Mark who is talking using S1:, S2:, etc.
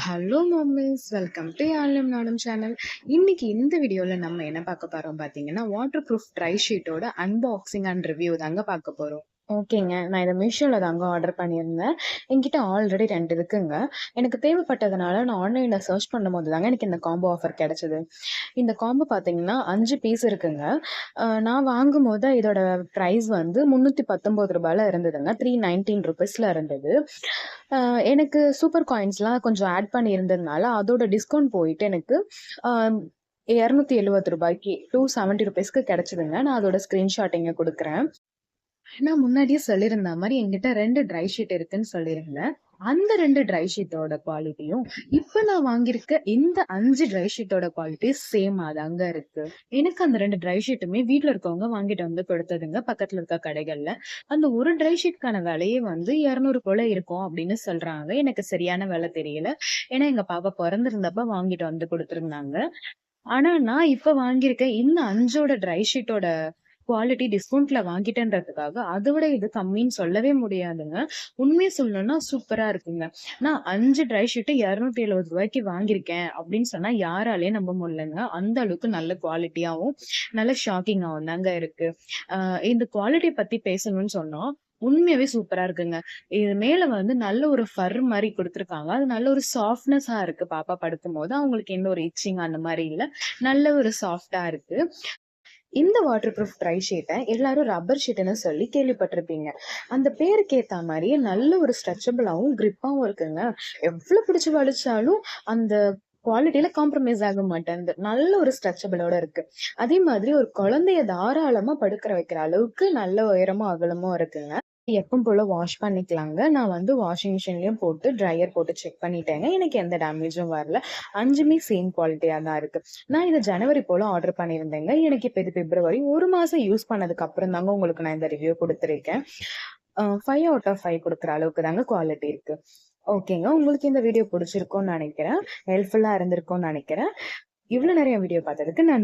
S1: Hello mummy's, welcome to யாழ்லம் நாடும் channel. இன்னைக்கு இந்த வீடியோல நம்ம என்ன பார்க்க போறோம் பார்த்தீங்கன்னா, வாட்டர் ப்ரூஃப் ட்ரை ஷீட்டோட அன்பாக்சிங் அண்ட் ரிவ்யூ தாங்க பார்க்க போறோம். ஓகேங்க, நான் இதை மீஷோவில் தாங்க ஆர்டர் பண்ணியிருந்தேன். என்கிட்ட ஆல்ரெடி 2 இருக்குங்க. எனக்கு தேவைப்பட்டதுனால நான் ஆன்லைனில் சர்ச் பண்ணும்போது தாங்க எனக்கு இந்த காம்போ ஆஃபர் கிடைச்சது. இந்த காம்போ பார்த்தீங்கன்னா 5 பீஸ் இருக்குங்க. நான் வாங்கும்போது இதோட ப்ரைஸ் வந்து ₹319 இருந்ததுங்க. ₹319 இருந்தது. எனக்கு சூப்பர் காயின்ஸ்லாம் கொஞ்சம் ஆட் பண்ணி இருந்ததுனால அதோட டிஸ்கவுண்ட் போயிட்டு எனக்கு ₹270 ₹270 கிடைச்சதுங்க. நான் அதோட ஸ்க்ரீன்ஷாட் இங்கே கொடுக்குறேன். நான் முன்னாடியே சொல்லியிருந்த மாதிரி என்கிட்ட 2 ட்ரை ஷீட் இருக்குன்னு சொல்லியிருந்தேன். அந்த 2 ட்ரை ஷீட்டோட குவாலிட்டியும் இப்ப நான் வாங்கியிருக்க இந்த 5 ட்ரை ஷீட்டோட குவாலிட்டி சேம் தாங்க இருக்கு. எனக்கு அந்த 2 ட்ரை ஷீட்டுமே வீட்டுல இருக்கவங்க வாங்கிட்டு வந்து கொடுத்ததுங்க, பக்கத்துல இருக்க கடைகள்ல. அந்த ஒரு ட்ரை ஷீட்கான விலையே வந்து 200 போல இருக்கும் அப்படின்னு சொல்றாங்க. எனக்கு சரியான விலை தெரியல. ஏன்னா எங்க பாப்பா பிறந்திருந்தப்ப வாங்கிட்டு வந்து கொடுத்துருந்தாங்க. ஆனா நான் இப்ப வாங்கியிருக்க இந்த 5ஓட ட்ரை ஷீட்டோட குவாலிட்டி டிஸ்கவுண்ட்ல வாங்கிட்டேன்றதுக்காக அதை விட இது கம்மின்னு சொல்லவே முடியாதுங்க. உண்மையை சொல்லணும்னா சூப்பரா இருக்குங்க. நான் 5 ட்ரை ஷீட்டு ₹270 வாங்கியிருக்கேன் அப்படின்னு சொன்னா யாராலையும் நம்ப முடியலங்க. அந்த அளவுக்கு நல்ல குவாலிட்டியாவும் நல்ல ஷாக்கிங்காவும் தாங்க இருக்கு. இந்த குவாலிட்டி பத்தி பேசணும்னு சொன்னோம். உண்மையாவே சூப்பரா இருக்குங்க. இது மேல வந்து நல்ல ஒரு ஃபர் மாதிரி கொடுத்துருக்காங்க. அது நல்ல ஒரு சாஃப்ட்னஸா இருக்கு. பாப்பா படுக்கும்போது அவங்களுக்கு எந்த ஒரு இச்சிங் அந்த மாதிரி இல்ல. நல்ல ஒரு சாஃப்டா இருக்கு. இந்த வாட்டர் ப்ரூஃப் ட்ரை ஷீட்டை எல்லாரும் ரப்பர் ஷீட்னு சொல்லி கேள்விப்பட்டிருப்பீங்க. அந்த பேருக்கு ஏத்த மாதிரியே நல்ல ஒரு ஸ்ட்ரெச்சபிளாவும் கிரிப்பாவும் இருக்குங்க. எவ்வளவு பிடிச்சு வலிச்சாலும் அந்த குவாலிட்டியில காம்ப்ரமைஸ் ஆக மாட்டேங்குது. நல்ல ஒரு ஸ்ட்ரெச்சபிளோட இருக்கு. அதே மாதிரி ஒரு குழந்தைய தாராளமா படுக்கிற வைக்கிற அளவுக்கு நல்ல உயரமும் அகலமும் இருக்குங்க. எப்பவும் போல வாஷ் பண்ணிக்கலாங்க. நான் வந்து வாஷிங் மிஷின்லயும் போட்டு ட்ரையர் போட்டு செக் பண்ணிட்டேங்க. எனக்கு எந்த டேமேஜும் வரல. 5மே சேம் குவாலிட்டியா தான் இருக்கு. நான் இதை ஜனவரி போல ஆர்டர் பண்ணியிருந்தேங்க. எனக்கு இப்போ இது பிப்ரவரி. 1 மாசம் யூஸ் பண்ணதுக்கு அப்புறம் தாங்க உங்களுக்கு நான் இந்த ரிவ்யூ கொடுத்துருக்கேன். 5 அவுட் ஆஃப் 5 கொடுக்குற அளவுக்கு தாங்க குவாலிட்டி இருக்கு. ஓகேங்க, உங்களுக்கு இந்த வீடியோ பிடிச்சிருக்கும்னு நினைக்கிறேன். ஹெல்ப்ஃபுல்லா இருந்திருக்கும்னு நினைக்கிறேன். இவ்வளவு நிறைய வீடியோ பார்த்ததுக்கு நன்றி.